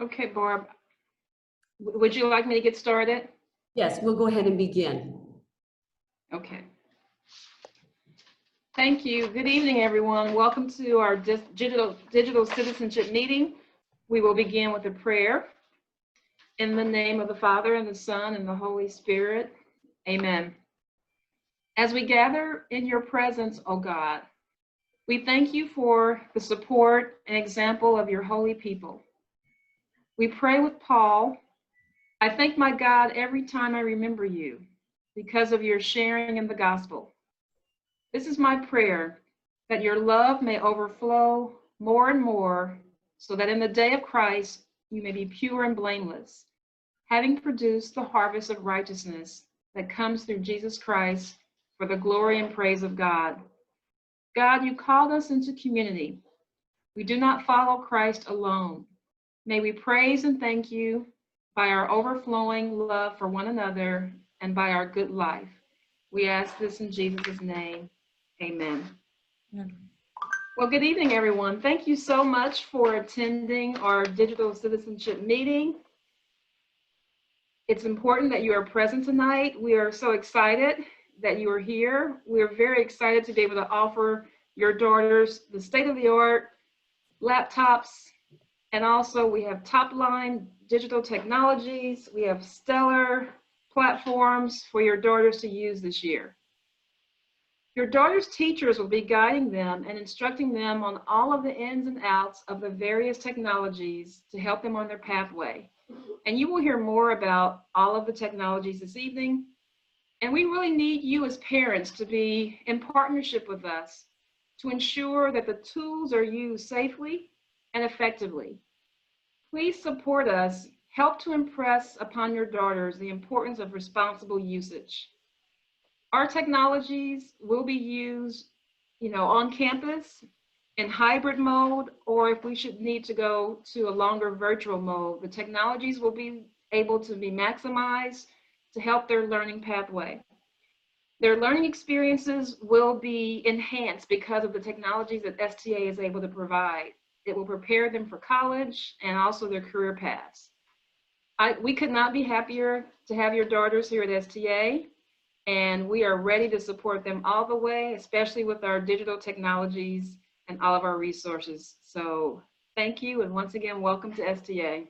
Okay, Barb, would you like me to get started? Yes, we'll go ahead and begin. Okay. Thank you. Good evening, everyone. Welcome to our digital citizenship meeting. We will begin with a prayer. In the name of the Father, and the Son, and the Holy Spirit. Amen. As we gather in your presence, O God, we thank you for the support and example of your holy people. We pray with Paul, I thank my God every time I remember you because of your sharing in the gospel. This is my prayer, that your love may overflow more and more, so that in the day of Christ you may be pure and blameless, having produced the harvest of righteousness that comes through Jesus Christ for the glory and praise of God. God, you called us into community. We do not follow Christ alone. May we praise and thank you by our overflowing love for one another and by our good life. We ask this in Jesus' name. Amen. Well, good evening, everyone. Thank you so much for attending our digital citizenship meeting. It's important that you are present tonight. We are so excited that you are here. We're very excited to be able to offer your daughters the state-of-the-art laptops, and also we have top-line digital technologies. We have stellar platforms for your daughters to use this year. Your daughter's teachers will be guiding them and instructing them on all of the ins and outs of the various technologies to help them on their pathway. And you will hear more about all of the technologies this evening. And we really need you as parents to be in partnership with us to ensure that the tools are used safely and effectively. Please support us. Help to impress upon your daughters the importance of responsible usage. Our technologies will be used, on campus in hybrid mode, or if we should need to go to a longer virtual mode, the technologies will be able to be maximized to help their learning pathway. Their learning experiences will be enhanced because of the technologies that STA is able to provide. It will prepare them for college and also their career paths. We could not be happier to have your daughters here at STA, and we are ready to support them all the way, especially with our digital technologies and all of our resources. So thank you, and once again, welcome to STA.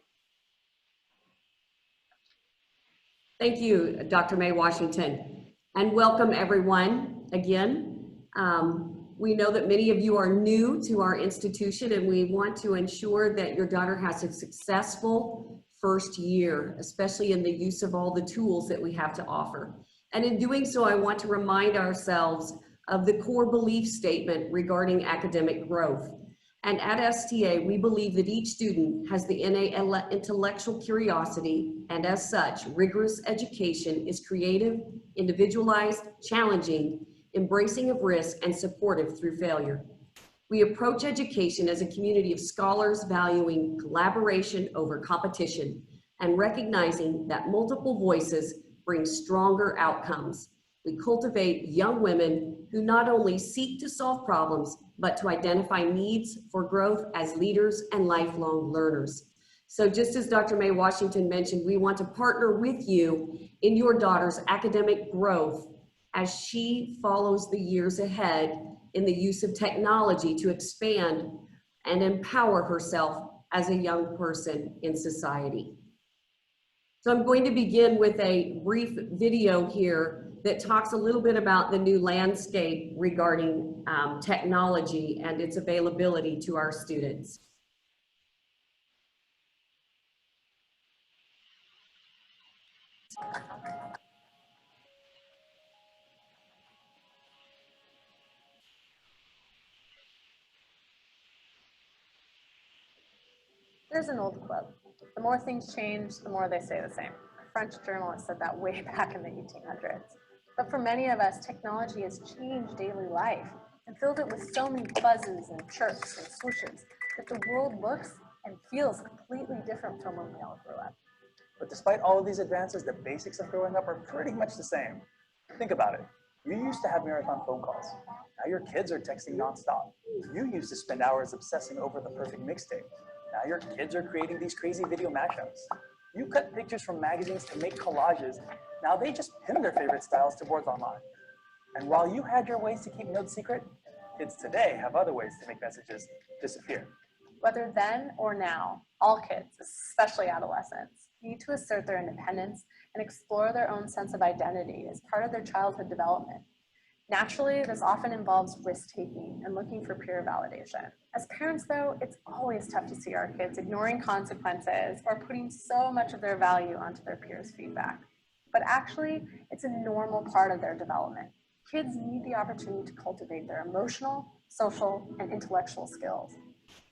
Thank you, Dr. May Washington, and welcome everyone again. We know that many of you are new to our institution, and we want to ensure that your daughter has a successful first year, especially in the use of all the tools that we have to offer. And in doing so, I want to remind ourselves of the core belief statement regarding academic growth. And at STA, we believe that each student has the innate intellectual curiosity, and as such, rigorous education is creative, individualized, challenging, embracing of risk, and supportive through failure. We approach education as a community of scholars valuing collaboration over competition and recognizing that multiple voices bring stronger outcomes. We cultivate young women who not only seek to solve problems, but to identify needs for growth as leaders and lifelong learners. So just as Dr. May Washington mentioned, we want to partner with you in your daughter's academic growth as she follows the years ahead in the use of technology to expand and empower herself as a young person in society. So I'm going to begin with a brief video here that talks a little bit about the new landscape regarding technology and its availability to our students. There's an old quote: the more things change, the more they stay the same. A French journalist said that way back in the 1800s. But for many of us, technology has changed daily life and filled it with so many buzzes and chirps and swooshes that the world looks and feels completely different from when we all grew up. But despite all of these advances, the basics of growing up are pretty much the same. Think about it. You used to have marathon phone calls. Now your kids are texting nonstop. You used to spend hours obsessing over the perfect mixtape. Now your kids are creating these crazy video mashups. You cut pictures from magazines to make collages. Now they just pin their favorite styles to boards online. And while you had your ways to keep notes secret, kids today have other ways to make messages disappear. Whether then or now, all kids, especially adolescents, need to assert their independence and explore their own sense of identity as part of their childhood development. Naturally, this often involves risk-taking and looking for peer validation. As parents, though, it's always tough to see our kids ignoring consequences or putting so much of their value onto their peers' feedback. But actually, it's a normal part of their development. Kids need the opportunity to cultivate their emotional, social, and intellectual skills.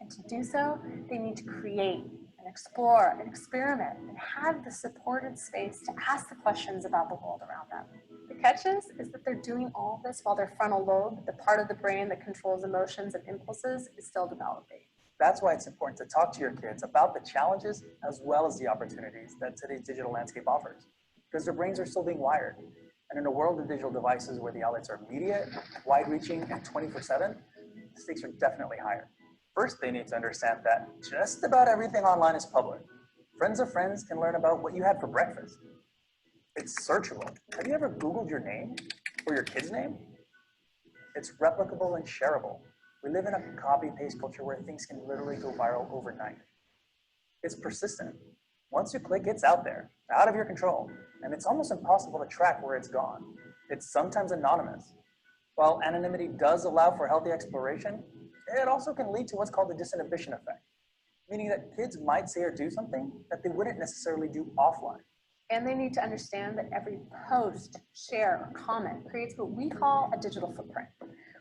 And to do so, they need to create and explore and experiment and have the supported space to ask the questions about the world around them. The catch is that they're doing all of this while their frontal lobe, the part of the brain that controls emotions and impulses, is still developing. That's why it's important to talk to your kids about the challenges as well as the opportunities that today's digital landscape offers, because their brains are still being wired. And in a world of digital devices where the outlets are immediate, wide-reaching, and 24/7, the stakes are definitely higher. First, they need to understand that just about everything online is public. Friends of friends can learn about what you had for breakfast. It's searchable. Have you ever Googled your name or your kid's name? It's replicable and shareable. We live in a copy-paste culture where things can literally go viral overnight. It's persistent. Once you click, it's out there, out of your control, and it's almost impossible to track where it's gone. It's sometimes anonymous. While anonymity does allow for healthy exploration, it also can lead to what's called the disinhibition effect, meaning that kids might say or do something that they wouldn't necessarily do offline. And they need to understand that every post, share, or comment creates what we call a digital footprint,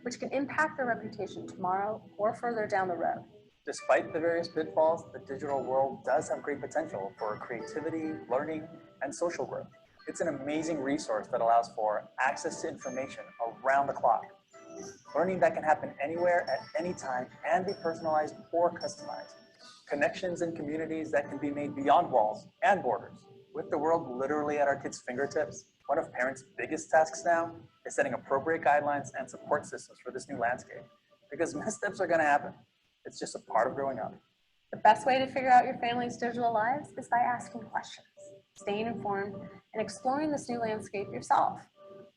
which can impact their reputation tomorrow or further down the road. Despite the various pitfalls, the digital world does have great potential for creativity, learning, and social growth. It's an amazing resource that allows for access to information around the clock, learning that can happen anywhere at any time and be personalized or customized, connections and communities that can be made beyond walls and borders. With the world literally at our kids' fingertips, one of parents' biggest tasks now is setting appropriate guidelines and support systems for this new landscape, because missteps are going to happen. It's just a part of growing up. The best way to figure out your family's digital lives is by asking questions, staying informed, and exploring this new landscape yourself.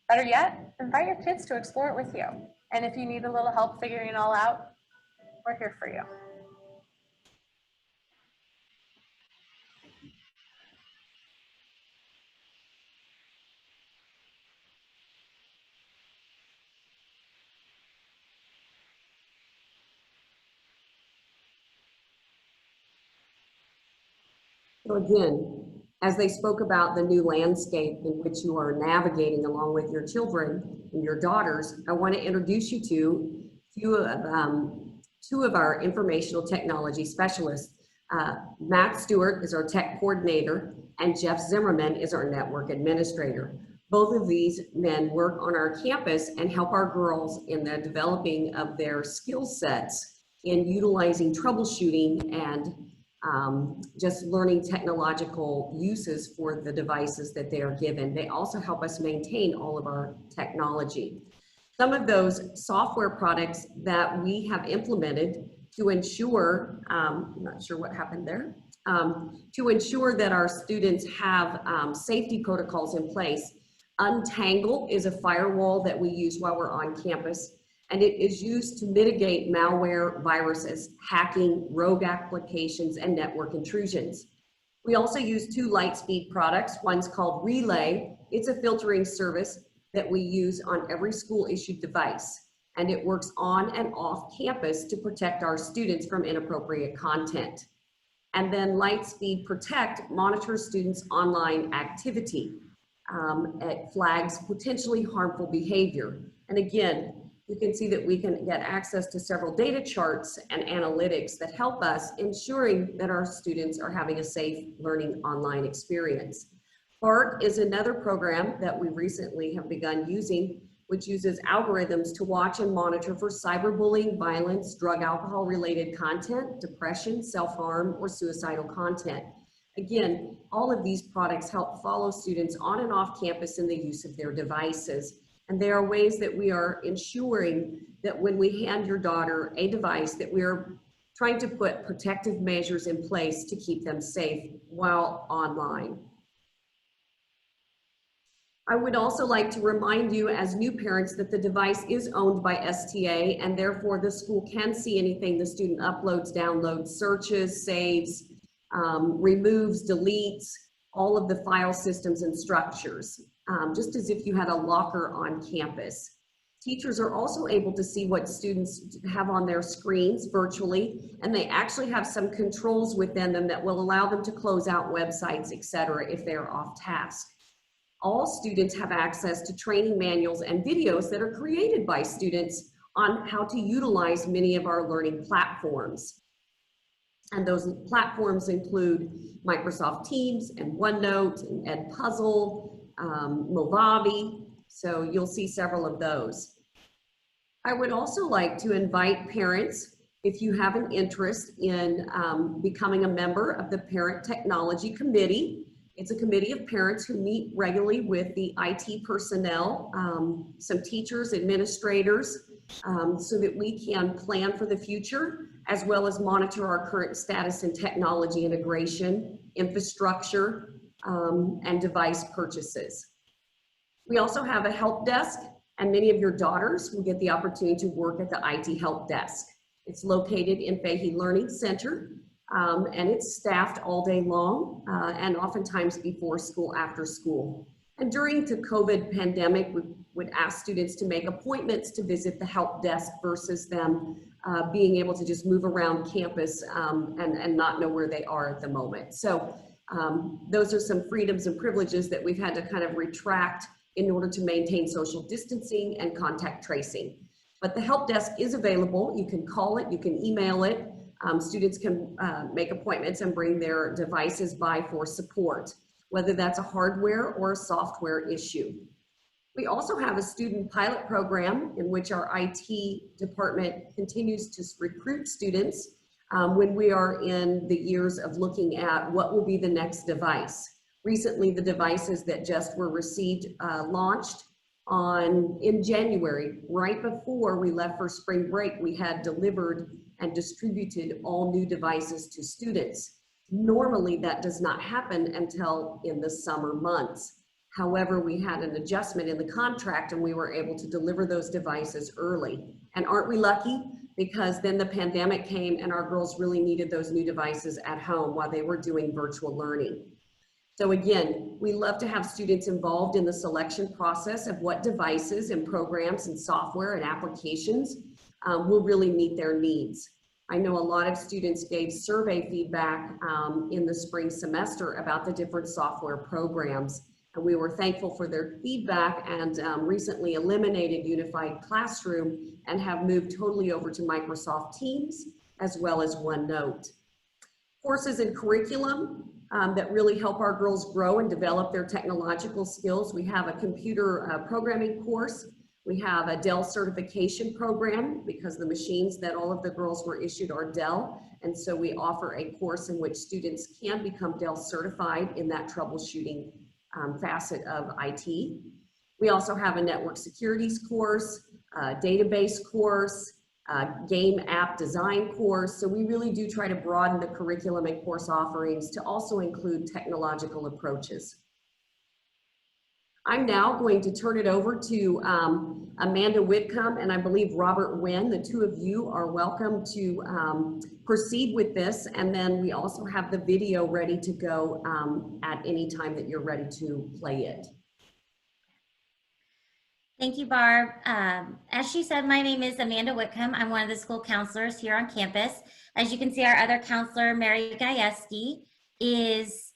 Better yet, invite your kids to explore it with you. And if you need a little help figuring it all out, we're here for you. So again, as they spoke about the new landscape in which you are navigating along with your children and your daughters, I want to introduce you to two of our informational technology specialists. Matt Stewart is our tech coordinator, and Jeff Zimmerman is our network administrator. Both of these men work on our campus and help our girls in the developing of their skill sets in utilizing troubleshooting and just learning technological uses for the devices that they are given. They also help us maintain all of our technology. Some of those software products that we have implemented to ensure, I'm not sure what happened there, to ensure that our students have safety protocols in place. Untangle is a firewall that we use while we're on campus, and it is used to mitigate malware, viruses, hacking, rogue applications, and network intrusions. We also use two Lightspeed products. One's called Relay. It's a filtering service that we use on every school-issued device, and it works on and off campus to protect our students from inappropriate content. And then Lightspeed Protect monitors students' online activity. It flags potentially harmful behavior. And again, you can see that we can get access to several data charts and analytics that help us ensuring that our students are having a safe learning online experience. BART is another program that we recently have begun using, which uses algorithms to watch and monitor for cyberbullying, violence, drug, alcohol related content, depression, self-harm, or suicidal content. Again, all of these products help follow students on and off campus in the use of their devices. And there are ways that we are ensuring that when we hand your daughter a device, that we are trying to put protective measures in place to keep them safe while online. I would also like to remind you as new parents that the device is owned by STA, and therefore the school can see anything the student uploads, downloads, searches, saves, removes, deletes, all of the file systems and structures, just as if you had a locker on campus. Teachers are also able to see what students have on their screens virtually, and they actually have some controls within them that will allow them to close out websites, etc., if they're off task. All students have access to training manuals and videos that are created by students on how to utilize many of our learning platforms. And those platforms include Microsoft Teams and OneNote and Edpuzzle, Movavi. So you'll see several of those. I would also like to invite parents, if you have an interest in becoming a member of the Parent Technology Committee. It's a committee of parents who meet regularly with the IT personnel, some teachers, administrators, so that we can plan for the future, as well as monitor our current status in technology integration, infrastructure, and device purchases. We also have a help desk, and many of your daughters will get the opportunity to work at the IT help desk. It's located in Fahey Learning Center, and it's staffed all day long, and oftentimes before school, after school. And during the COVID pandemic, we would ask students to make appointments to visit the help desk versus them being able to just move around campus and not know where they are at the moment. So those are some freedoms and privileges that we've had to kind of retract in order to maintain social distancing and contact tracing. But the help desk is available. You can call it, you can email it. Students can make appointments and bring their devices by for support, whether that's a hardware or a software issue. We also have a student pilot program in which our IT department continues to recruit students when we are in the years of looking at what will be the next device. Recently, the devices that just were received launched in January, right before we left for spring break. We had delivered and distributed all new devices to students. Normally, that does not happen until in the summer months. However, we had an adjustment in the contract and we were able to deliver those devices early. And aren't we lucky? Because then the pandemic came and our girls really needed those new devices at home while they were doing virtual learning. So again, we love to have students involved in the selection process of what devices and programs and software and applications will really meet their needs. I know a lot of students gave survey feedback in the spring semester about the different software programs, and we were thankful for their feedback and recently eliminated Unified Classroom and have moved totally over to Microsoft Teams as well as OneNote. Courses and curriculum that really help our girls grow and develop their technological skills. We have a computer programming course. We have a Dell certification program because the machines that all of the girls were issued are Dell. And so we offer a course in which students can become Dell certified in that troubleshooting facet of IT. We also have a network securities course, a database course, game app design course. So we really do try to broaden the curriculum and course offerings to also include technological approaches. I'm now going to turn it over to Amanda Whitcomb and I believe Robert Wynn. The two of you are welcome to proceed with this. And then we also have the video ready to go at any time that you're ready to play it. Thank you, Barb. As she said, my name is Amanda Whitcomb. I'm one of the school counselors here on campus. As you can see, our other counselor, Mary Gajewski, is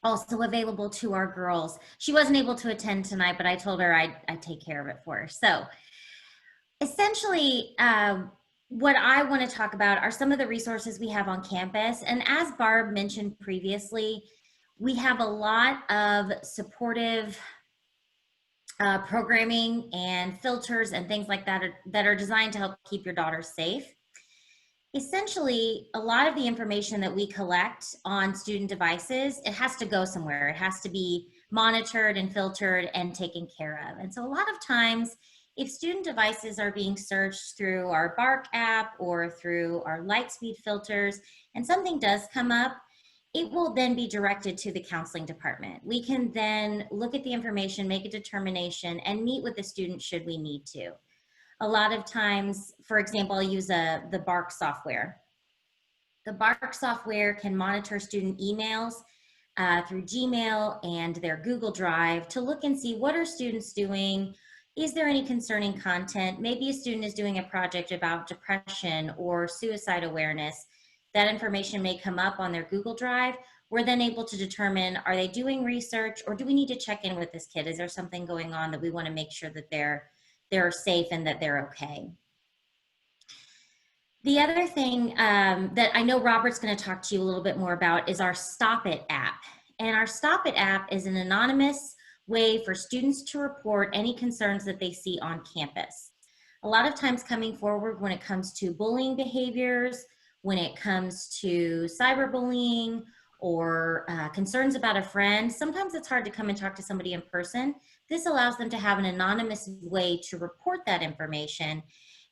also available to our girls. She wasn't able to attend tonight, but I told her I'd take care of it for her. So essentially, what I want to talk about are some of the resources we have on campus. And as Barb mentioned previously, we have a lot of supportive programming and filters and things like that that are designed to help keep your daughter safe. Essentially, a lot of the information that we collect on student devices, it has to go somewhere. It has to be monitored and filtered and taken care of. And so a lot of times if student devices are being searched through our Bark app or through our Lightspeed filters and something does come up, it will then be directed to the counseling department. We can then look at the information, make a determination, and meet with the student should we need to. A lot of times, for example, I'll use the Bark software. The Bark software can monitor student emails through Gmail and their Google Drive to look and see what are students doing. Is there any concerning content? Maybe a student is doing a project about depression or suicide awareness. That information may come up on their Google Drive. We're then able to determine, are they doing research, or do we need to check in with this kid? Is there something going on that we want to make sure that they're safe and that they're okay? The other thing that I know Robert's going to talk to you a little bit more about is our StopIt app. And our StopIt app is an anonymous way for students to report any concerns that they see on campus. A lot of times coming forward when it comes to bullying behaviors, when it comes to cyberbullying or concerns about a friend, sometimes it's hard to come and talk to somebody in person. This allows them to have an anonymous way to report that information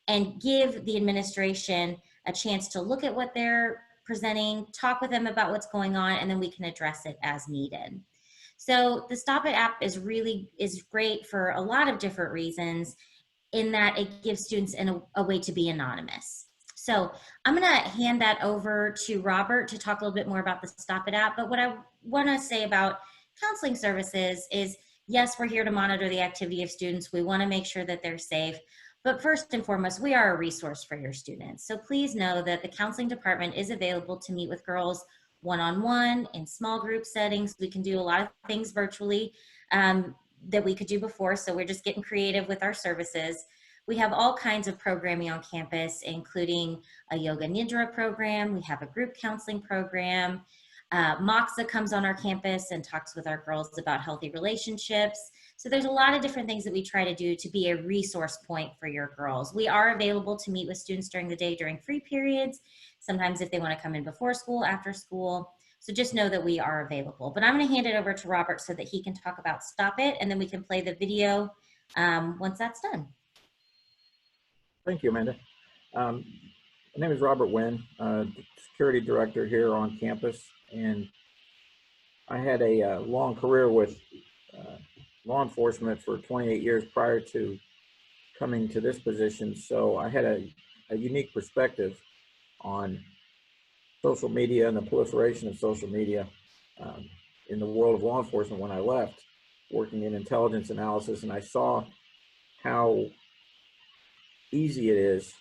and give the administration a chance to look at what they're presenting, talk with them about what's going on, and then we can address it as needed. So the StopIt app is great for a lot of different reasons in that it gives students a way to be anonymous. So I'm gonna hand that over to Robert to talk a little bit more about the StopIt app, but what I wanna say about counseling services is, yes, we're here to monitor the activity of students. We wanna make sure that they're safe. But first and foremost, we are a resource for your students. So please know that the counseling department is available to meet with girls one-on-one in small group settings. We can do a lot of things virtually that we could do before. So we're just getting creative with our services. We have all kinds of programming on campus, including a yoga nidra program. We have a group counseling program. Moxa comes on our campus and talks with our girls about healthy relationships. So there's a lot of different things that we try to do to be a resource point for your girls. We are available to meet with students during the day during free periods, sometimes if they want to come in before school, after school. So just know that we are available. But I'm going to hand it over to Robert so that he can talk about StopIt, and then we can play the video once that's done. Thank you, Amanda. My name is Robert Wynn, security director here on campus, and I had a long career with law enforcement for 28 years prior to coming to this position, so I had a unique perspective on social media and the proliferation of social media in the world of law enforcement when I left, working in intelligence analysis, and I saw how easy it is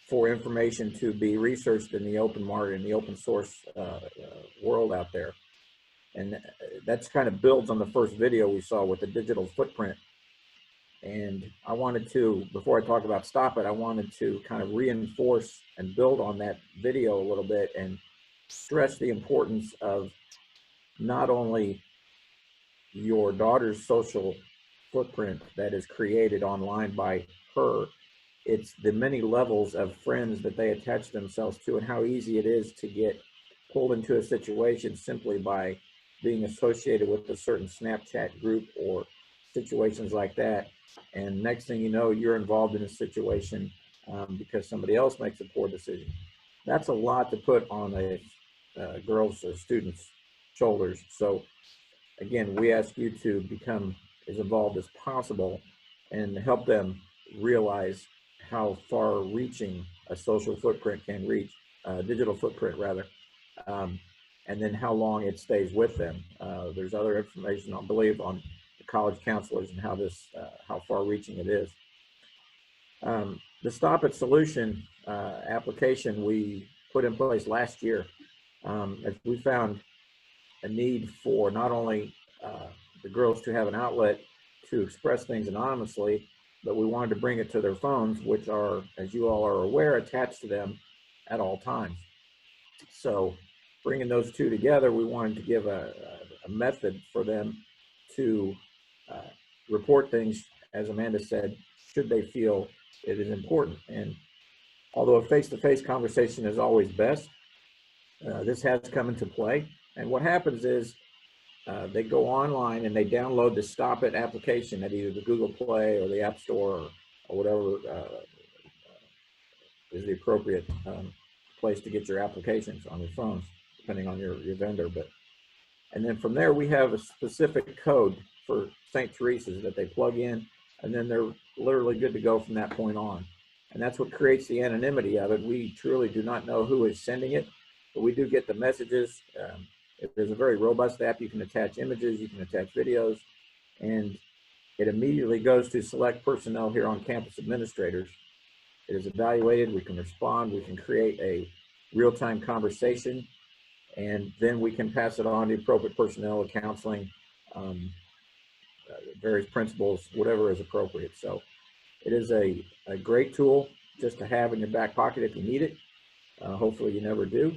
for information to be researched in the open market, in the open source world out there. And that's kind of builds on the first video we saw with the digital footprint. And I wanted to, before I talk about StopIt, I wanted to kind of reinforce and build on that video a little bit and stress the importance of not only your daughter's social footprint that is created online by her, it's the many levels of friends that they attach themselves to and how easy it is to get pulled into a situation simply by being associated with a certain Snapchat group or situations like that. And next thing you know, you're involved in a situation because somebody else makes a poor decision. That's a lot to put on a girl's or student's shoulders. So again, we ask you to become as involved as possible and help them realize how far reaching a social footprint can reach, digital footprint rather, and then how long it stays with them. There's other information, I believe, on the college counselors and how this, how far reaching it is. The StopIt solution application we put in place last year, as we found a need for not only the girls to have an outlet to express things anonymously, but we wanted to bring it to their phones, which are, as you all are aware, attached to them at all times. So bringing those two together, we wanted to give a method for them to report things, as Amanda said, should they feel it is important. And although a face-to-face conversation is always best, this has come into play. And what happens is they go online and they download the StopIt application at either the Google Play or the App Store or whatever is the appropriate place to get your applications on your phones, depending on your vendor. And then from there, we have a specific code for St. Teresa's that they plug in, and then they're literally good to go from that point on. And that's what creates the anonymity of it. We truly do not know who is sending it, but we do get the messages. There's a very robust app. You can attach images, you can attach videos, and it immediately goes to select personnel here on campus administrators. It is evaluated, we can respond, we can create a real-time conversation, and then we can pass it on to appropriate personnel, counseling, various principals, whatever is appropriate. So it is a great tool just to have in your back pocket if you need it. Hopefully you never do,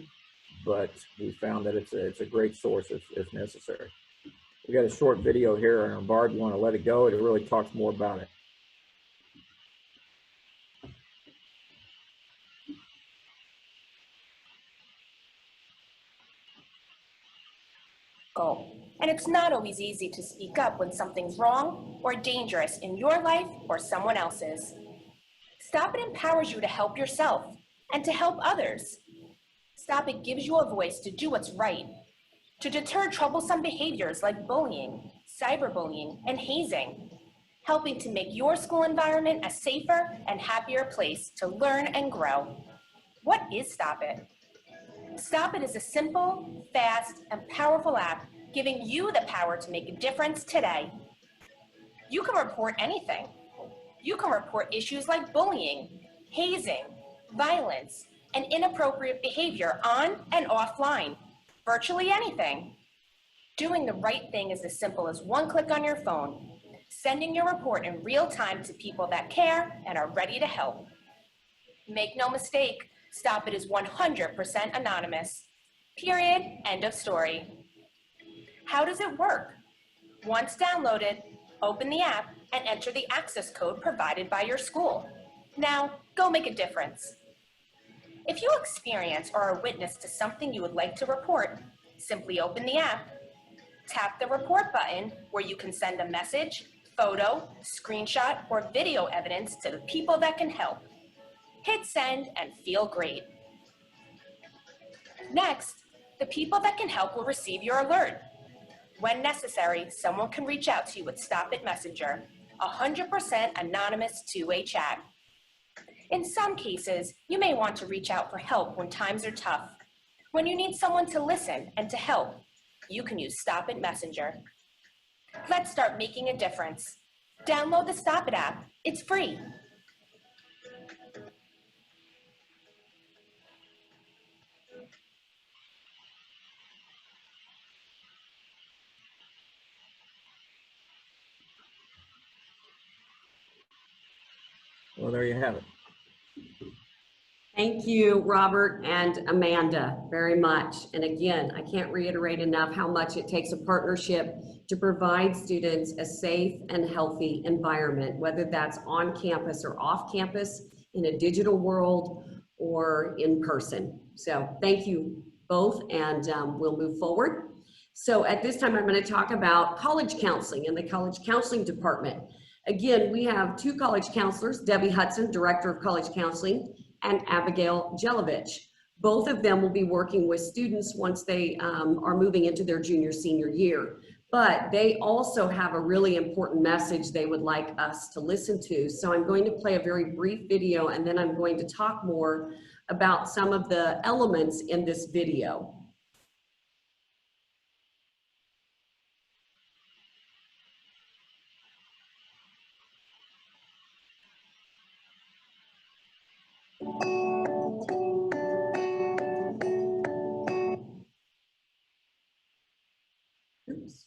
but we found that it's a great source if necessary. We got a short video here, and Barb, you want to let it go? It really talks more about it. And it's not always easy to speak up when something's wrong or dangerous in your life or someone else's. StopIt empowers you to help yourself and to help others. StopIt gives you a voice to do what's right, to deter troublesome behaviors like bullying, cyberbullying, and hazing, helping to make your school environment a safer and happier place to learn and grow. What is StopIt? StopIt is a simple, fast, and powerful app giving you the power to make a difference today. You can report anything. You can report issues like bullying, hazing, violence, and inappropriate behavior on and offline, virtually anything. Doing the right thing is as simple as one click on your phone, sending your report in real time to people that care and are ready to help. Make no mistake, StopIt is 100% anonymous. Period. End of story. How does it work? Once downloaded, open the app and enter the access code provided by your school. Now, go make a difference. If you experience or are a witness to something you would like to report, simply open the app, tap the report button where you can send a message, photo, screenshot, or video evidence to the people that can help. Hit send and feel great. Next, the people that can help will receive your alert. When necessary, someone can reach out to you with StopIt Messenger, 100% anonymous two-way chat. In some cases, you may want to reach out for help when times are tough. When you need someone to listen and to help, you can use StopIt Messenger. Let's start making a difference. Download the StopIt app. It's free. Well, there you have it. Thank you, Robert and Amanda, very much. And again, I can't reiterate enough how much it takes a partnership to provide students a safe and healthy environment, whether that's on campus or off campus, in a digital world or in person. So thank you both, and we'll move forward. So at this time, I'm going to talk about college counseling and the college counseling department. Again, we have two college counselors, Debbie Hudson, Director of College Counseling, and Abigail Jelovich. Both of them will be working with students once they are moving into their junior, senior year. But they also have a really important message they would like us to listen to. So I'm going to play a very brief video, and then I'm going to talk more about some of the elements in this video. Oops.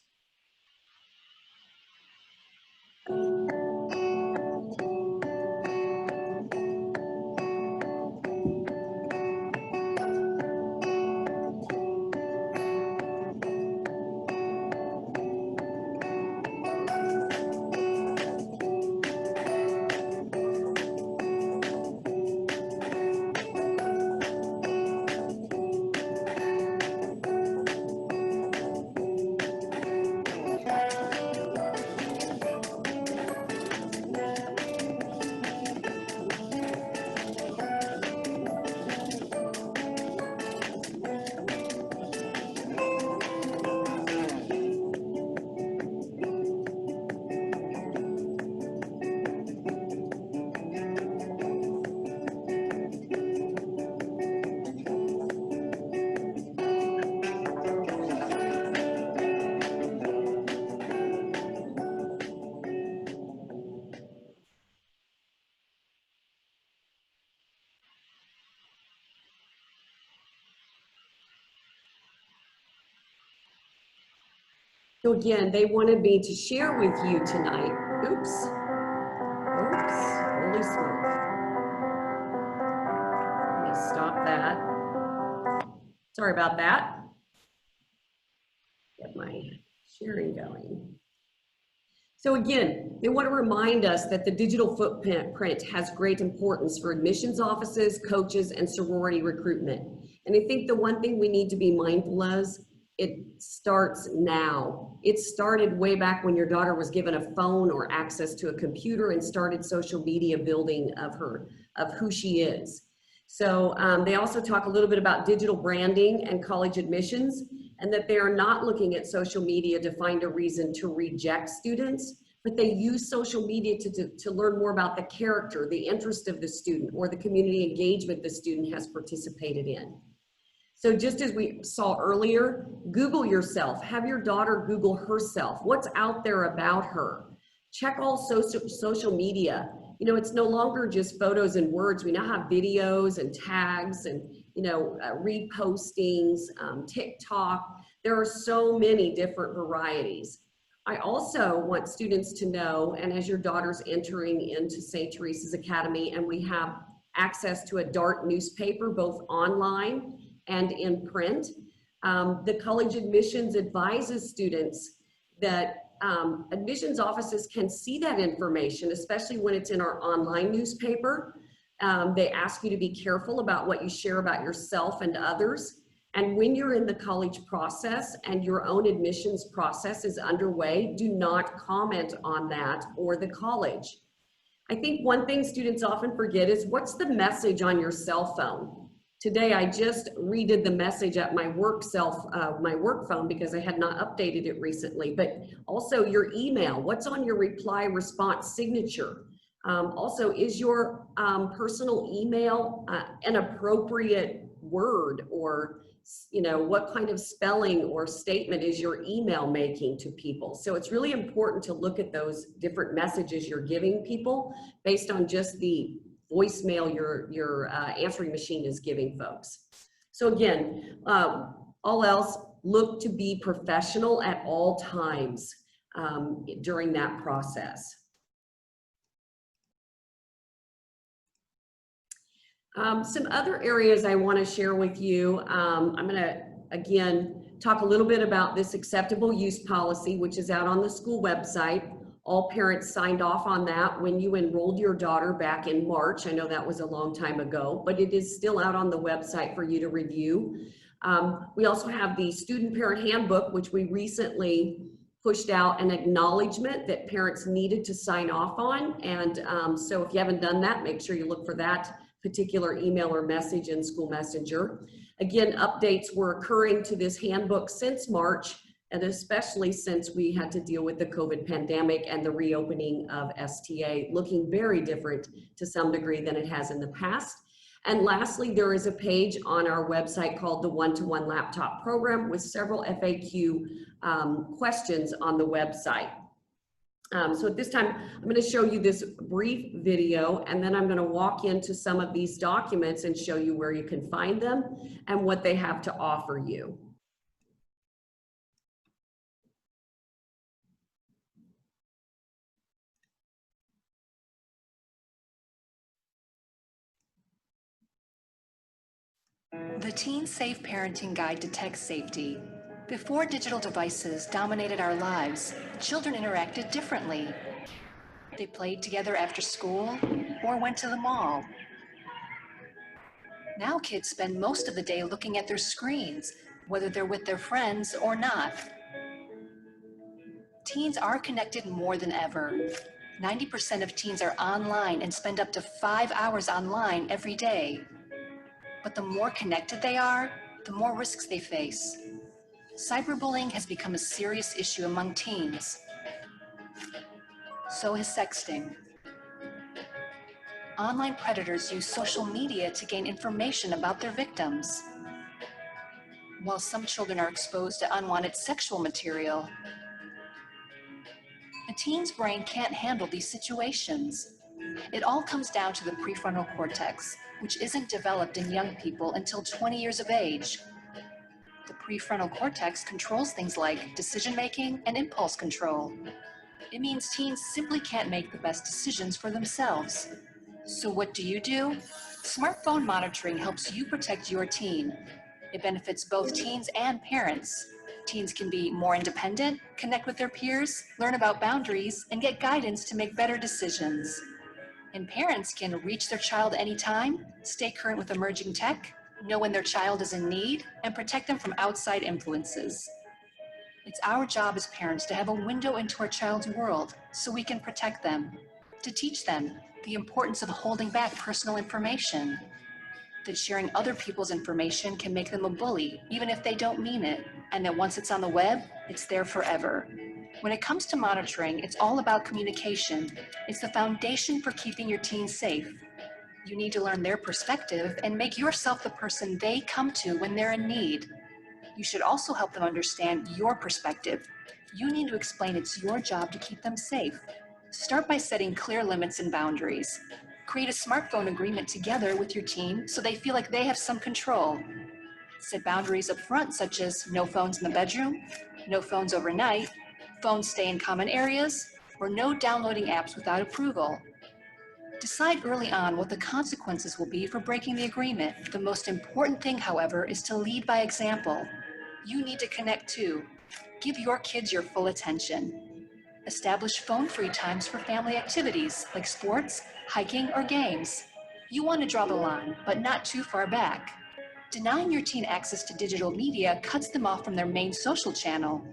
So again, they wanted me to share with you tonight. Oops, holy smoke. Let me stop that. Sorry about that. Get my sharing going. So again, they want to remind us that the digital footprint has great importance for admissions offices, coaches, and sorority recruitment. And I think the one thing we need to be mindful of, it starts now. It started way back when your daughter was given a phone or access to a computer and started social media building of who she is. So they also talk a little bit about digital branding and college admissions, and that they are not looking at social media to find a reason to reject students, but they use social media to learn more about the character, the interest of the student, or the community engagement the student has participated in. So just as we saw earlier, Google yourself, have your daughter Google herself. What's out there about her? Check all social media. You know, it's no longer just photos and words. We now have videos and tags and, you know, repostings, TikTok. There are so many different varieties. I also want students to know, and as your daughter's entering into St. Teresa's Academy, and we have access to a DART newspaper, both online and in print, the college admissions advises students that admissions offices can see that information, especially when it's in our online newspaper. They ask you to be careful about what you share about yourself and others. And when you're in the college process and your own admissions process is underway, do not comment on that or the college. I think one thing students often forget is, what's the message on your cell phone? Today, I just redid the message at my work phone because I had not updated it recently, but also your email. What's on your reply response signature? Also, is your personal email an appropriate word, or, you know, what kind of spelling or statement is your email making to people? So it's really important to look at those different messages you're giving people based on just the voicemail your answering machine is giving folks. So again, all else, look to be professional at all times during that process. Some other areas I want to share with you. I'm going to, again, talk a little bit about this acceptable use policy, which is out on the school website. All parents signed off on that when you enrolled your daughter back in March. I know that was a long time ago, but it is still out on the website for you to review. We also have the student parent handbook, which we recently pushed out an acknowledgement that parents needed to sign off on. And so if you haven't done that, make sure you look for that particular email or message in School Messenger. Again, updates were occurring to this handbook since March, and especially since we had to deal with the COVID pandemic and the reopening of STA, looking very different to some degree than it has in the past. And lastly, there is a page on our website called the One-to-One Laptop Program with several FAQ questions on the website. So at this time, I'm going to show you this brief video, and then I'm going to walk into some of these documents and show you where you can find them and what they have to offer you. The Teen Safe Parenting Guide to Tech Safety. Before digital devices dominated our lives, children interacted differently. They played together after school or went to the mall. Now kids spend most of the day looking at their screens, whether they're with their friends or not. Teens are connected more than ever. 90% of teens are online and spend up to 5 hours online every day. But the more connected they are, the more risks they face. Cyberbullying has become a serious issue among teens. So has sexting. Online predators use social media to gain information about their victims. While some children are exposed to unwanted sexual material, a teen's brain can't handle these situations. It all comes down to the prefrontal cortex, which isn't developed in young people until 20 years of age. The prefrontal cortex controls things like decision-making and impulse control. It means teens simply can't make the best decisions for themselves. So what do? Smartphone monitoring helps you protect your teen. It benefits both teens and parents. Teens can be more independent, connect with their peers, learn about boundaries, and get guidance to make better decisions. And parents can reach their child anytime, stay current with emerging tech, know when their child is in need, and protect them from outside influences. It's our job as parents to have a window into our child's world so we can protect them, to teach them the importance of holding back personal information, that sharing other people's information can make them a bully, even if they don't mean it, and that once it's on the web, it's there forever. When it comes to monitoring, it's all about communication. It's the foundation for keeping your teens safe. You need to learn their perspective and make yourself the person they come to when they're in need. You should also help them understand your perspective. You need to explain it's your job to keep them safe. Start by setting clear limits and boundaries. Create a smartphone agreement together with your teen so they feel like they have some control. Set boundaries up front, such as no phones in the bedroom, no phones overnight, phones stay in common areas, or no downloading apps without approval. Decide early on what the consequences will be for breaking the agreement. The most important thing, however, is to lead by example. You need to connect too. Give your kids your full attention. Establish phone-free times for family activities like sports, hiking, or games. You want to draw the line, but not too far back. Denying your teen access to digital media cuts them off from their main social channel.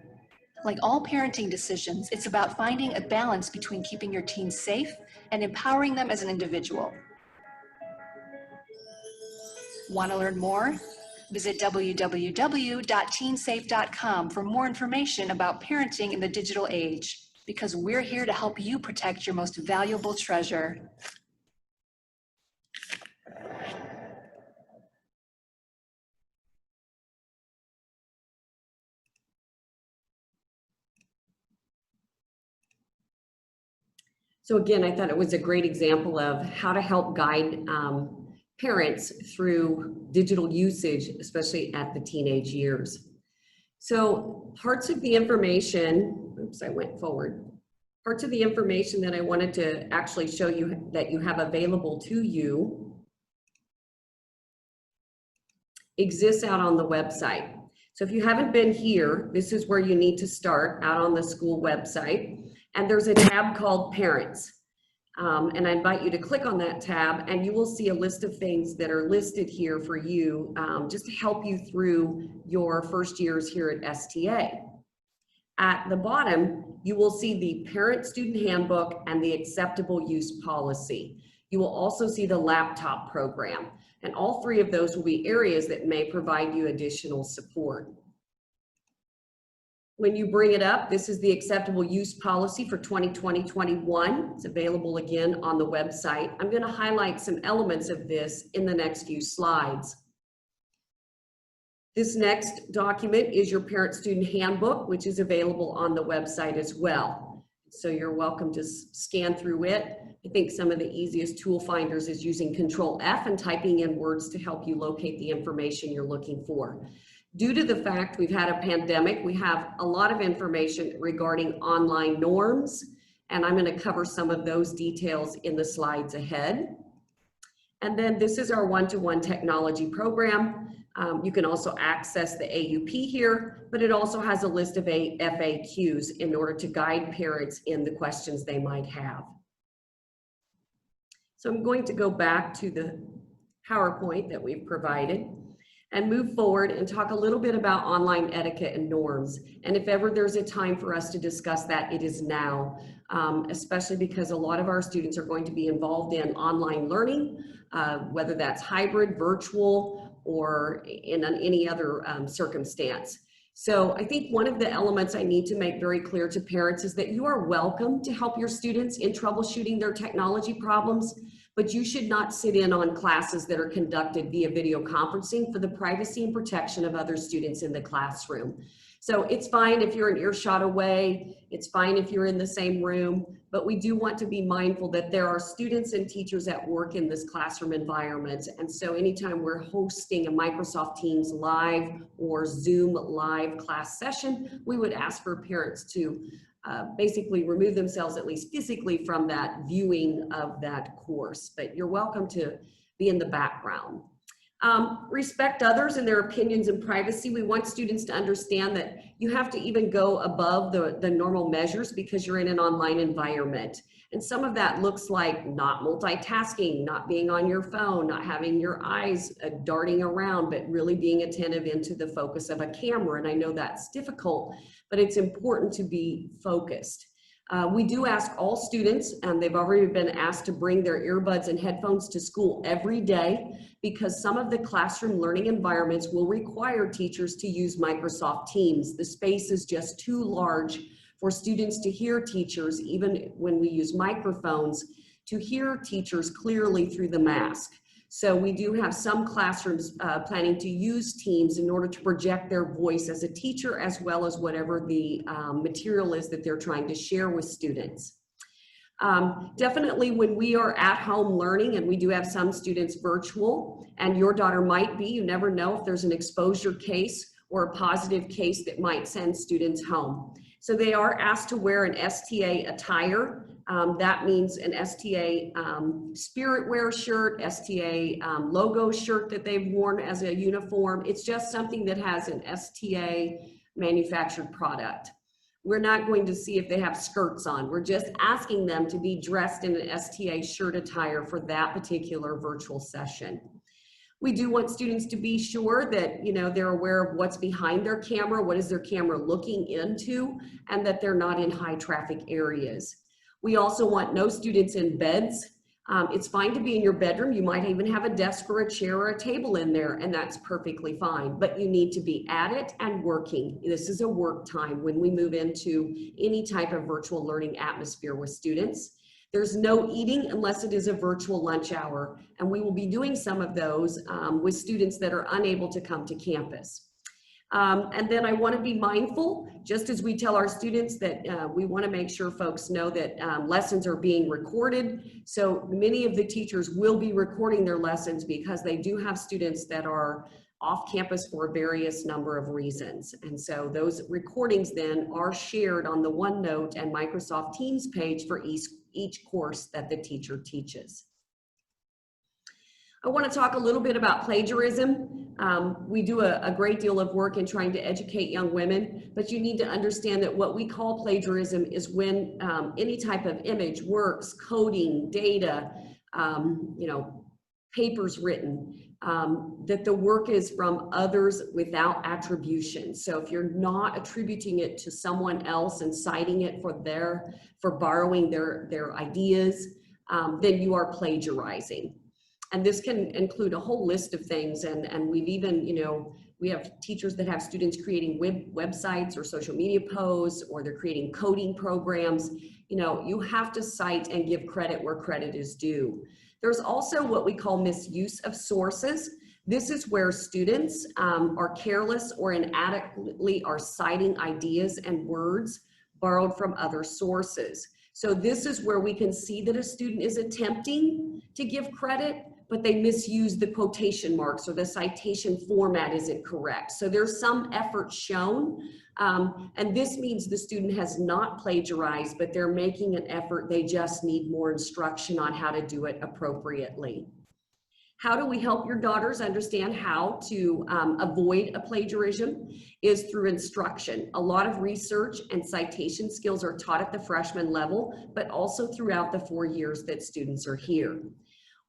Like all parenting decisions, it's about finding a balance between keeping your teens safe and empowering them as an individual. Want to learn more? Visit www.teensafe.com for more information about parenting in the digital age, because we're here to help you protect your most valuable treasure. So again, I thought it was a great example of how to help guide parents through digital usage, especially at the teenage years. So parts of the information, oops, I went forward. Parts of the information that I wanted to actually show you that you have available to you exists out on the website. So if you haven't been here, this is where you need to start, out on the school website. And there's a tab called Parents. And I invite you to click on that tab and you will see a list of things that are listed here for you just to help you through your first years here at STA. At the bottom, you will see the Parent-Student Handbook and the Acceptable Use Policy. You will also see the laptop program. And all three of those will be areas that may provide you additional support. When you bring it up, this is the Acceptable Use Policy for 2020-21. It's available again on the website. I'm going to highlight some elements of this in the next few slides. This next document is your Parent-Student Handbook, which is available on the website as well. So you're welcome to scan through it. I think some of the easiest tool finders is using Control F and typing in words to help you locate the information you're looking for. Due to the fact we've had a pandemic, we have a lot of information regarding online norms, and I'm going to cover some of those details in the slides ahead. And then this is our one-to-one technology program. You can also access the AUP here, but it also has a list of FAQs in order to guide parents in the questions they might have. So I'm going to go back to the PowerPoint that we've provided and move forward and talk a little bit about online etiquette and norms. And if ever there's a time for us to discuss that, it is now, especially because a lot of our students are going to be involved in online learning, whether that's hybrid, virtual, or in any other circumstance. So I think one of the elements I need to make very clear to parents is that you are welcome to help your students in troubleshooting their technology problems, but you should not sit in on classes that are conducted via video conferencing for the privacy and protection of other students in the classroom. So it's fine if you're an earshot away, it's fine if you're in the same room, but we do want to be mindful that there are students and teachers at work in this classroom environment. And so anytime we're hosting a Microsoft Teams live or Zoom live class session, we would ask for parents to basically remove themselves, at least physically, from that viewing of that course. But you're welcome to be in the background. Respect others and their opinions and privacy. We want students to understand that you have to even go above the normal measures because you're in an online environment. And some of that looks like not multitasking, not being on your phone, not having your eyes darting around, but really being attentive into the focus of a camera. And I know that's difficult, but it's important to be focused. We do ask all students, and they've already been asked to bring their earbuds and headphones to school every day because some of the classroom learning environments will require teachers to use Microsoft Teams. The space is just too large for students to hear teachers, even when we use microphones, to hear teachers clearly through the mask. So we do have some classrooms planning to use Teams in order to project their voice as a teacher, as well as whatever the material is that they're trying to share with students. Definitely when we are at home learning, and we do have some students virtual, and your daughter might be, you never know if there's an exposure case or a positive case that might send students home. So they are asked to wear an STA attire. That means an STA spirit wear shirt, STA logo shirt that they've worn as a uniform. It's just something that has an STA manufactured product. We're not going to see if they have skirts on. We're just asking them to be dressed in an STA shirt attire for that particular virtual session. We do want students to be sure that, you know, they're aware of what's behind their camera, what is their camera looking into, and that they're not in high traffic areas. We also want no students in beds. It's fine to be in your bedroom. You might even have a desk or a chair or a table in there, and that's perfectly fine, but you need to be at it and working. This is a work time when we move into any type of virtual learning atmosphere with students. There's no eating unless it is a virtual lunch hour, and we will be doing some of those with students that are unable to come to campus. And then I want to be mindful, just as we tell our students that we want to make sure folks know that lessons are being recorded. So many of the teachers will be recording their lessons because they do have students that are off campus for a various number of reasons. And so those recordings then are shared on the OneNote and Microsoft Teams page for each course that the teacher teaches. I want to talk a little bit about plagiarism. We do a great deal of work in trying to educate young women, but you need to understand that what we call plagiarism is when any type of image, works, coding, data, you know, papers written, that the work is from others without attribution. So if you're not attributing it to someone else and citing it for borrowing their ideas, then you are plagiarizing. And this can include a whole list of things. And we've even, you know, we have teachers that have students creating websites or social media posts, or they're creating coding programs. You know, you have to cite and give credit where credit is due. There's also what we call misuse of sources. This is where students are careless or inadequately are citing ideas and words borrowed from other sources. So this is where we can see that a student is attempting to give credit, but they misuse the quotation marks or the citation format isn't correct. So there's some effort shown, and this means the student has not plagiarized, but they're making an effort. They just need more instruction on how to do it appropriately. How do we help your daughters understand how to avoid a plagiarism? Is through instruction. A lot of research and citation skills are taught at the freshman level, but also throughout the 4 years that students are here.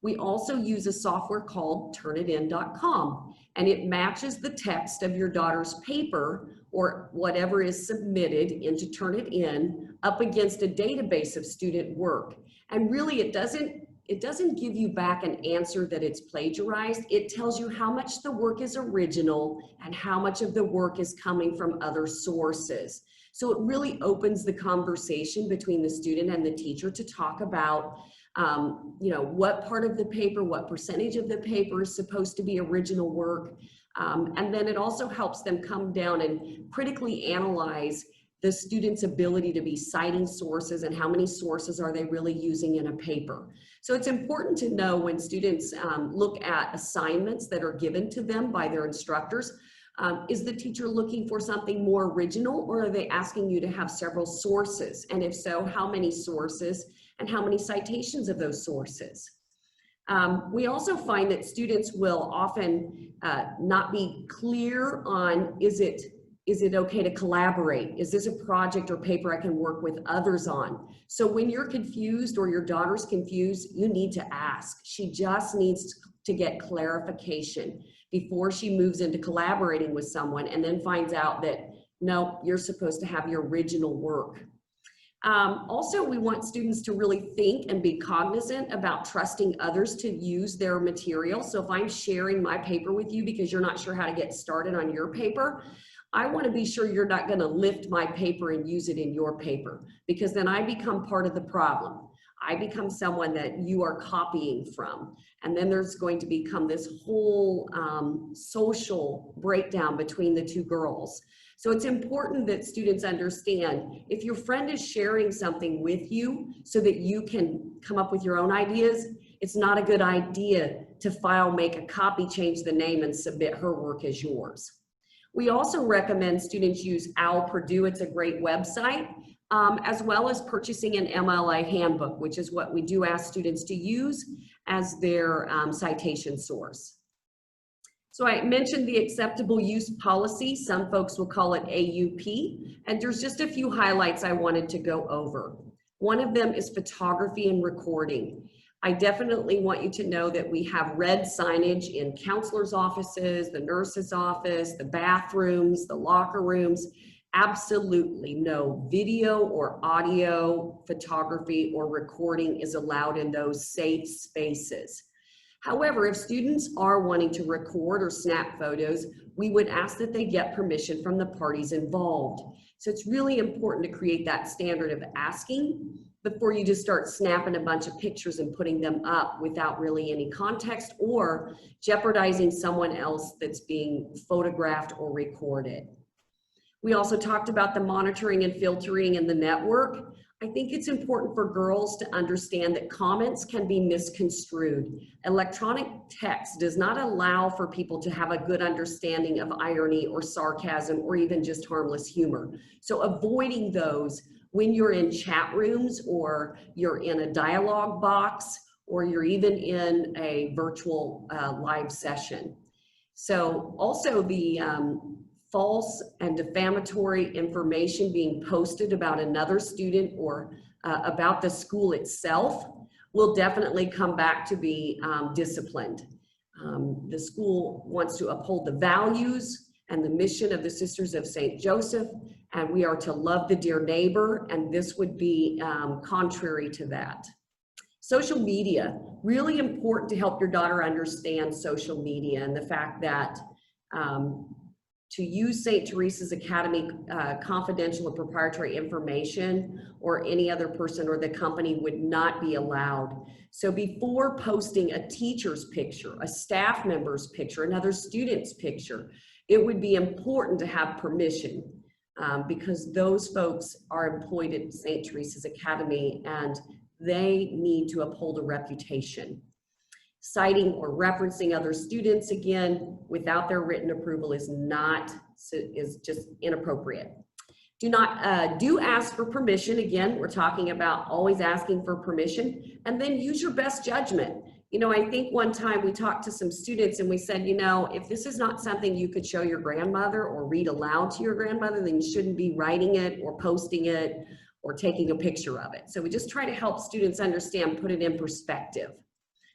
We also use a software called turnitin.com, and it matches the text of your daughter's paper or whatever is submitted into Turnitin up against a database of student work. And really it doesn't give you back an answer that it's plagiarized. It tells you how much the work is original and how much of the work is coming from other sources. So it really opens the conversation between the student and the teacher to talk about You know, what part of the paper, what percentage of the paper is supposed to be original work. And then it also helps them come down and critically analyze the student's ability to be citing sources and how many sources are they really using in a paper. So it's important to know when students look at assignments that are given to them by their instructors, is the teacher looking for something more original, or are they asking you to have several sources? And if so, how many sources and how many citations of those sources? We also find that students will often not be clear on, is it okay to collaborate? Is this a project or paper I can work with others on? So when you're confused or your daughter's confused, you need to ask. She just needs to get clarification before she moves into collaborating with someone and then finds out that, no, you're supposed to have your original work. Also, we want students to really think and be cognizant about trusting others to use their material. So if I'm sharing my paper with you because you're not sure how to get started on your paper, I want to be sure you're not going to lift my paper and use it in your paper, because then I become part of the problem. I become someone that you are copying from. And then there's going to become this whole social breakdown between the two girls. So it's important that students understand, if your friend is sharing something with you so that you can come up with your own ideas, it's not a good idea to file, make a copy, change the name, and submit her work as yours. We also recommend students use OWL Purdue. It's a great website, as well as purchasing an MLA handbook, which is what we do ask students to use as their citation source. So I mentioned the acceptable use policy. Some folks will call it AUP, and there's just a few highlights I wanted to go over. One of them is photography and recording. I definitely want you to know that we have red signage in counselors' offices, the nurse's office, the bathrooms, the locker rooms. Absolutely no video or audio photography or recording is allowed in those safe spaces. However, if students are wanting to record or snap photos, we would ask that they get permission from the parties involved. So it's really important to create that standard of asking before you just start snapping a bunch of pictures and putting them up without really any context or jeopardizing someone else that's being photographed or recorded. We also talked about the monitoring and filtering in the network. I think it's important for girls to understand that comments can be misconstrued. Electronic text does not allow for people to have a good understanding of irony or sarcasm or even just harmless humor. So avoiding those when you're in chat rooms or you're in a dialogue box or you're even in a virtual live session. So also the false and defamatory information being posted about another student or about the school itself will definitely come back to be disciplined. The school wants to uphold the values and the mission of the Sisters of St. Joseph, and we are to love the dear neighbor, and this would be contrary to that. Social media, really important to help your daughter understand social media and the fact that to use St. Teresa's Academy confidential or proprietary information or any other person or the company would not be allowed. So before posting a teacher's picture, a staff member's picture, another student's picture, it would be important to have permission because those folks are employed at St. Teresa's Academy and they need to uphold a reputation. Citing or referencing other students, again, without their written approval is just inappropriate. Do ask for permission. Again, we're talking about always asking for permission, and then use your best judgment. You know, I think one time we talked to some students and we said, you know, if this is not something you could show your grandmother or read aloud to your grandmother, then you shouldn't be writing it or posting it or taking a picture of it. So we just try to help students understand, put it in perspective.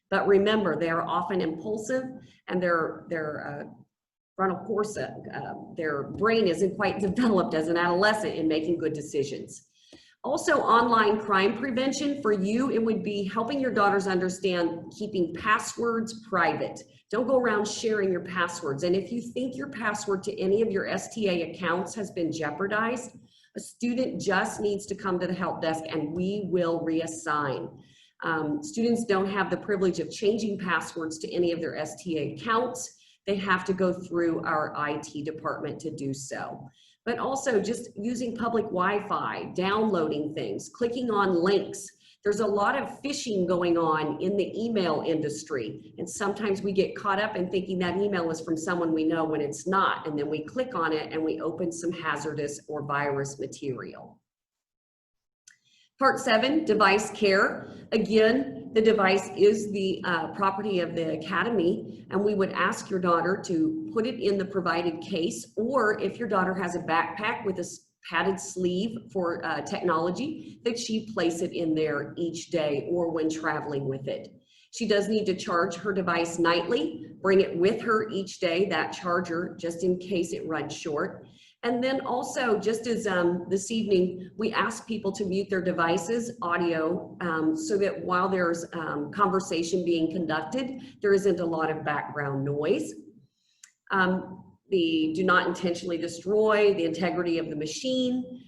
But remember, they are often impulsive and their frontal cortex, their brain isn't quite developed as an adolescent in making good decisions. Also, online crime prevention for you, it would be helping your daughters understand keeping passwords private. Don't go around sharing your passwords. And if you think your password to any of your STA accounts has been jeopardized, a student just needs to come to the help desk and we will reassign. Students don't have the privilege of changing passwords to any of their STA accounts. They have to go through our IT department to do so. But also just using public Wi-Fi, downloading things, clicking on links. There's a lot of phishing going on in the email industry. And sometimes we get caught up in thinking that email is from someone we know when it's not. And then we click on it and we open some hazardous or virus material. Part 7, device care. Again, the device is the property of the academy, and we would ask your daughter to put it in the provided case, or if your daughter has a backpack with a padded sleeve for technology, that she place it in there each day or when traveling with it. She does need to charge her device nightly, bring it with her each day, that charger, just in case it runs short. And then also, just as this evening, we ask people to mute their devices, audio, so that while there's conversation being conducted, there isn't a lot of background noise. Do not intentionally destroy the integrity of the machine,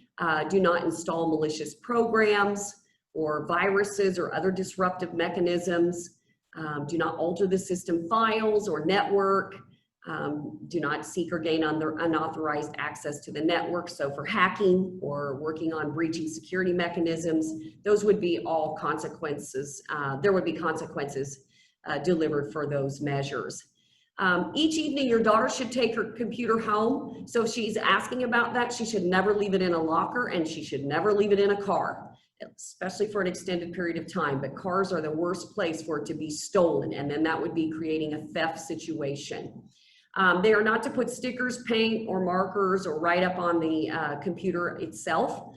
do not install malicious programs or viruses or other disruptive mechanisms, do not alter the system files or network, do not seek or gain unauthorized access to the network. So for hacking or working on breaching security mechanisms, those would be all consequences. There would be consequences delivered for those measures. Each evening, your daughter should take her computer home. So if she's asking about that, she should never leave it in a locker, and she should never leave it in a car, especially for an extended period of time. But cars are the worst place for it to be stolen, and then that would be creating a theft situation. They are not to put stickers, paint, or markers or write up on the computer itself.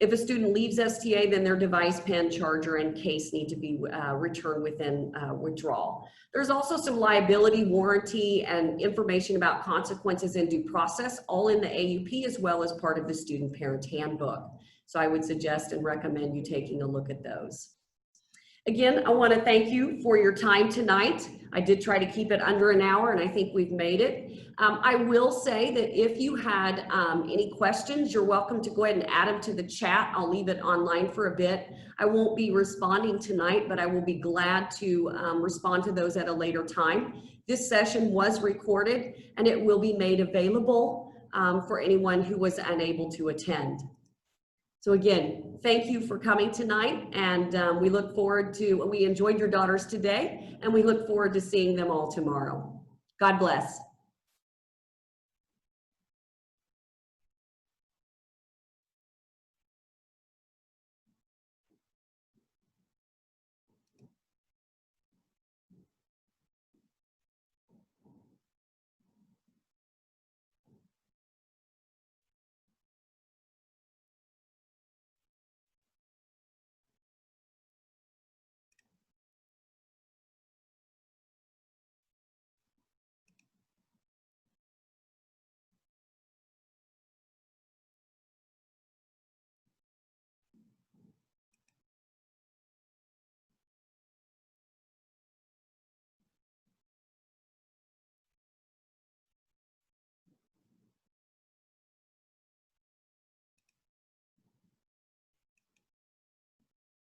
If a student leaves STA, then their device, pen, charger, and case need to be returned within withdrawal. There's also some liability, warranty, and information about consequences and due process, all in the AUP as well as part of the student parent handbook. So I would suggest and recommend you taking a look at those. Again, I want to thank you for your time tonight. I did try to keep it under an hour, and I think we've made it. I will say that if you had any questions, you're welcome to go ahead and add them to the chat. I'll leave it online for a bit. I won't be responding tonight, but I will be glad to respond to those at a later time. This session was recorded, and it will be made available for anyone who was unable to attend. So again, thank you for coming tonight, and we enjoyed your daughters today, and we look forward to seeing them all tomorrow. God bless.